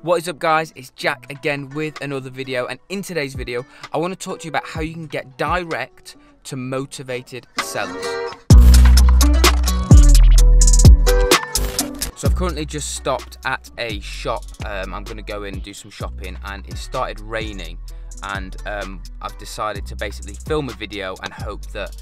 What is up guys, it's Jack again with another video, and in today's video I want to talk to you about how you can get direct to motivated sellers. So I've currently just stopped at a shop. I'm going to go in and do some shopping, and it started raining, and I've decided to basically film a video and hope that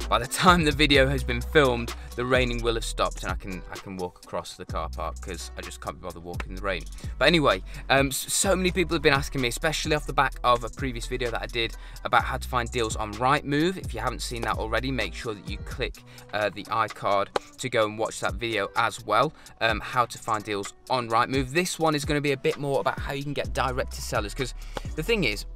by the time the video has been filmed, the raining will have stopped and I can walk across the car park, because I just can't be bothered walking in the rain. But anyway, so many people have been asking me, especially off the back of a previous video that I did about how to find deals on Rightmove. If you haven't seen that already, make sure that you click the iCard to go and watch that video as well. How to find deals on Rightmove. This one is going to be a bit more about how you can get direct to sellers, because the thing is,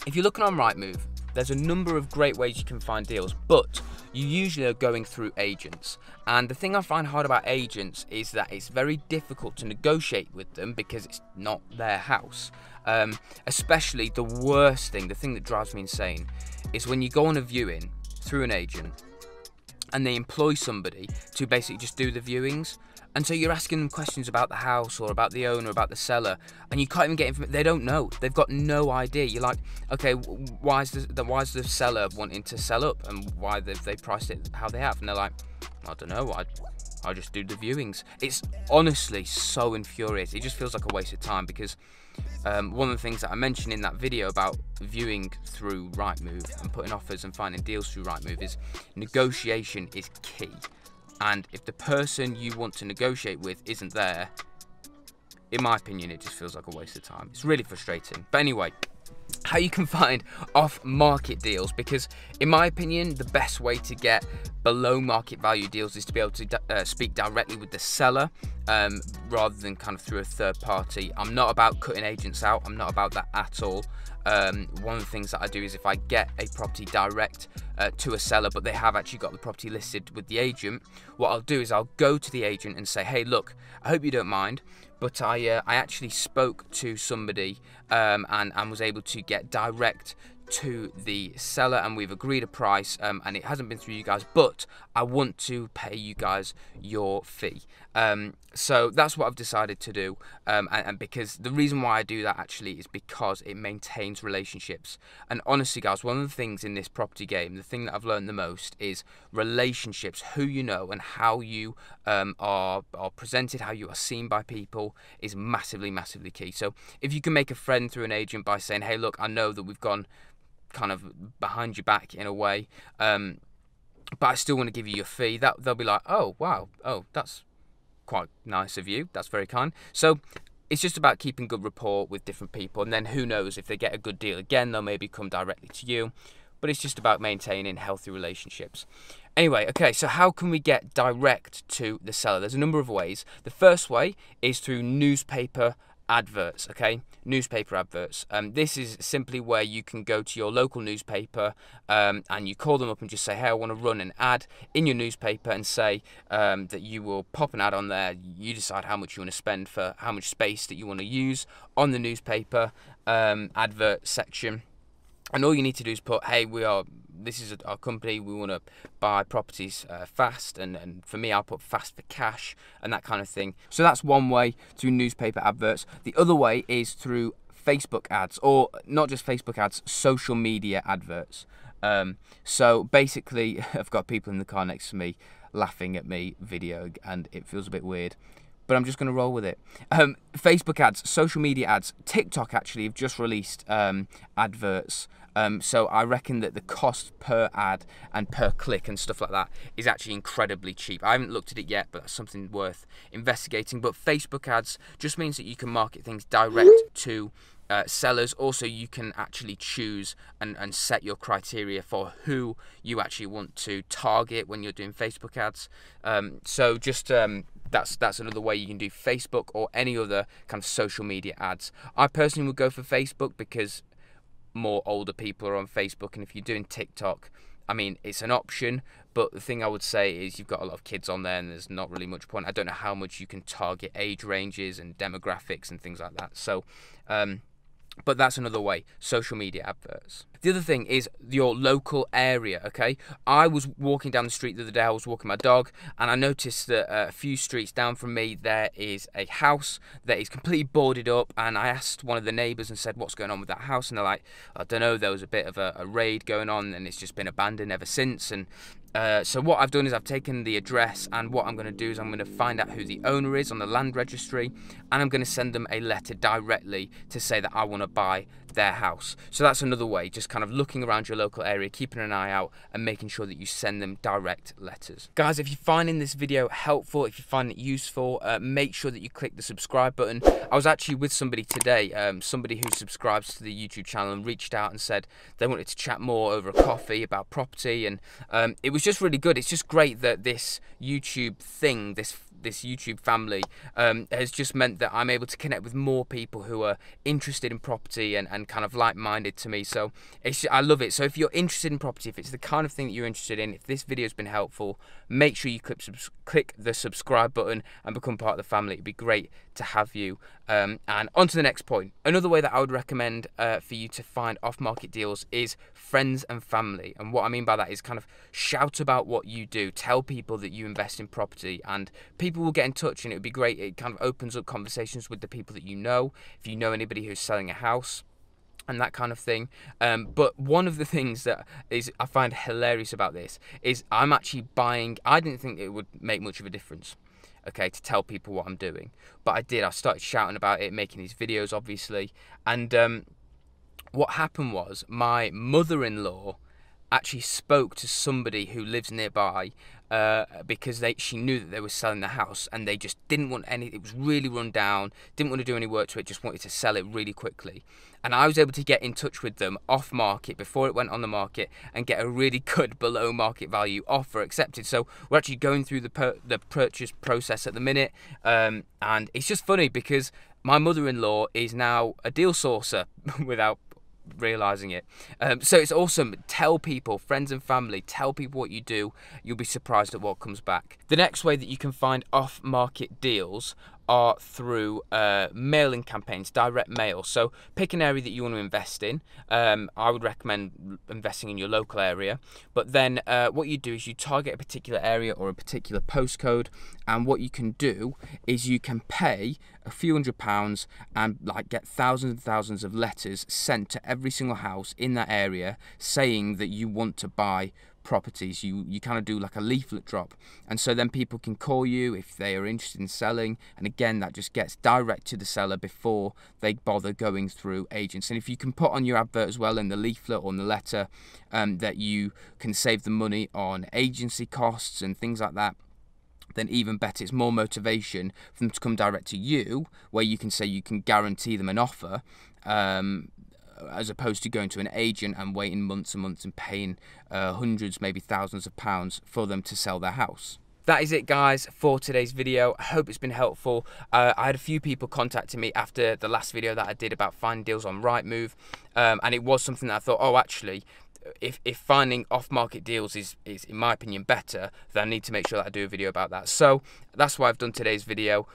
if you're looking on Rightmove, there's a number of great ways you can find deals, but you usually are going through agents. And the thing I find hard about agents is that it's very difficult to negotiate with them because it's not their house. Especially the worst thing, the thing that drives me insane, is when you go on a viewing through an agent and they employ somebody to basically just do the viewings. And so you're asking them questions about the house or about the owner, about the seller, and you can't even get information. They don't know. They've got no idea. You're like, okay, why is the seller wanting to sell up, and why have they priced it how they have? And they're like, I don't know. I just do the viewings. It's honestly so infuriating. It just feels like a waste of time, because one of the things that I mentioned in that video about viewing through Rightmove and putting offers and finding deals through Rightmove is negotiation is key. And if the person you want to negotiate with isn't there, in my opinion, it just feels like a waste of time. It's really frustrating. But anyway, how you can find off-market deals, because in my opinion, the best way to get below market value deals is to be able to speak directly with the seller, rather than kind of through a third party. I'm not about cutting agents out. I'm not about that at all. One of the things that I do is, if I get a property direct to a seller, but they have actually got the property listed with the agent, what I'll do is I'll go to the agent and say, hey, look, I hope you don't mind, but I actually spoke to somebody and was able to get direct to the seller, and we've agreed a price, and it hasn't been through you guys, but I want to pay you guys your fee. So that's what I've decided to do, and because the reason why I do that actually is because it maintains relationships. And honestly guys, one of the things in this property game, the thing that I've learned the most is relationships. Who you know and how you are presented, how you are seen by people is massively key. So if you can make a friend through an agent by saying, hey look, I know that we've gone kind of behind your back in a way, but I still want to give you your fee, that they'll be like, oh wow, oh that's quite nice of you, that's very kind. So it's just about keeping good rapport with different people, and then who knows, if they get a good deal again, they'll maybe come directly to you. But it's just about maintaining healthy relationships. Anyway, okay, so how can we get direct to the seller? There's a number of ways. The first way is through newspaper adverts, okay? Newspaper adverts. This is simply where you can go to your local newspaper and you call them up and just say, hey, I want to run an ad in your newspaper, and say that you will pop an ad on there. You decide how much you want to spend for how much space that you want to use on the newspaper advert section. And all you need to do is put, hey, this is our company, we want to buy properties fast, and for me, I'll put fast for cash and that kind of thing. So that's one way, through newspaper adverts. The other way is through Facebook ads, or not just Facebook ads, social media adverts. So basically, I've got people in the car next to me laughing at me video, and it feels a bit weird, but I'm just going to roll with it. Facebook ads, social media ads, TikTok actually have just released adverts. So I reckon that the cost per ad and per click and stuff like that is actually incredibly cheap. I haven't looked at it yet, but that's something worth investigating. But Facebook ads just means that you can market things direct to sellers. Also, you can actually choose and set your criteria for who you actually want to target when you're doing Facebook ads. So just that's another way you can do Facebook or any other kind of social media ads. I personally would go for Facebook because more older people are on Facebook, and if you're doing TikTok, I mean, it's an option, but the thing I would say is you've got a lot of kids on there and there's not really much point. I don't know how much you can target age ranges and demographics and things like that. So But that's another way, social media adverts. The other thing is your local area, okay? I was walking down the street the other day, I was walking my dog, and I noticed that a few streets down from me, there is a house that is completely boarded up, and I asked one of the neighbours and said, what's going on with that house? And they're like, I don't know, there was a bit of a raid going on, and it's just been abandoned ever since. And so what I've done is I've taken the address, and what I'm going to do is I'm going to find out who the owner is on the land registry, and I'm going to send them a letter directly to say that I want to buy their house. So that's another way, just kind of looking around your local area, keeping an eye out, and making sure that you send them direct letters. Guys, if you're finding this video helpful, if you find it useful, make sure that you click the subscribe button. I was actually with somebody today, somebody who subscribes to the YouTube channel, and reached out and said they wanted to chat more over a coffee about property, and it was just really good. It's just great that this YouTube thing, this YouTube family has just meant that I'm able to connect with more people who are interested in property and kind of like-minded to me. So I love it. So if you're interested in property, if it's the kind of thing that you're interested in, if this video has been helpful, make sure you click the subscribe button and become part of the family. It'd be great to have you. And on to the next point. Another way that I would recommend for you to find off-market deals is friends and family. And what I mean by that is kind of shout about what you do. Tell people that you invest in property, and people will get in touch, and it would be great. It kind of opens up conversations with the people that you know, if you know anybody who's selling a house and that kind of thing. But one of the things that I find hilarious about this is I'm actually buying. I didn't think it would make much of a difference, okay, to tell people what I'm doing, but I did. I started shouting about it, making these videos, obviously, and what happened was my mother-in-law actually spoke to somebody who lives nearby because she knew that they were selling the house, and they just didn't want any. It was really run down, didn't want to do any work to it, just wanted to sell it really quickly. And I was able to get in touch with them off market before it went on the market and get a really good below market value offer accepted. So we're actually going through the purchase process at the minute, and it's just funny because my mother-in-law is now a deal sourcer without realizing it. So it's awesome. Tell people, friends and family, tell people what you do. You'll be surprised at what comes back. The next way that you can find off-market deals are through mailing campaigns, direct mail. So pick an area that you want to invest in. I would recommend investing in your local area, but then what you do is you target a particular area or a particular postcode, and what you can do is you can pay a few £100 and like get thousands and thousands of letters sent to every single house in that area saying that you want to buy properties. You kind of do like a leaflet drop, and so then people can call you if they are interested in selling, and again that just gets direct to the seller before they bother going through agents. And if you can put on your advert as well in the leaflet or in the letter that you can save the money on agency costs and things like that, then even better. It's more motivation for them to come direct to you, where you can say you can guarantee them an offer, as opposed to going to an agent and waiting months and months and paying hundreds, maybe thousands of pounds for them to sell their house. That is it, guys, for today's video. I hope it's been helpful. I had a few people contacting me after the last video that I did about finding deals on Rightmove, and it was something that I thought, oh, actually, if finding off-market deals is in my opinion better, then I need to make sure that I do a video about that. So that's why I've done today's video,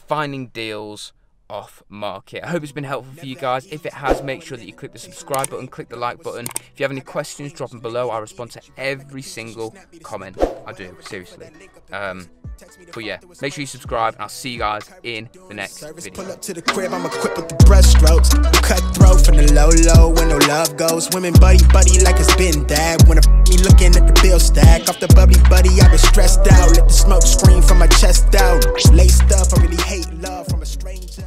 finding deals off market. I hope it's been helpful for you guys. If it has, make sure that you click the subscribe button, click the like button. If you have any questions, drop them below. I respond to every single comment. I do, seriously. But yeah, make sure you subscribe, and I'll see you guys in the next video. Pull up to the crib, I'm equipped with the brushstrokes. Cutthroat from the low, where no love goes. Women buddy like it's been that. When me looking at the bill stack. Off the bubbly buddy, I've been stressed out. Let the smoke scream from my chest out. Laced up, I really hate love from a stranger.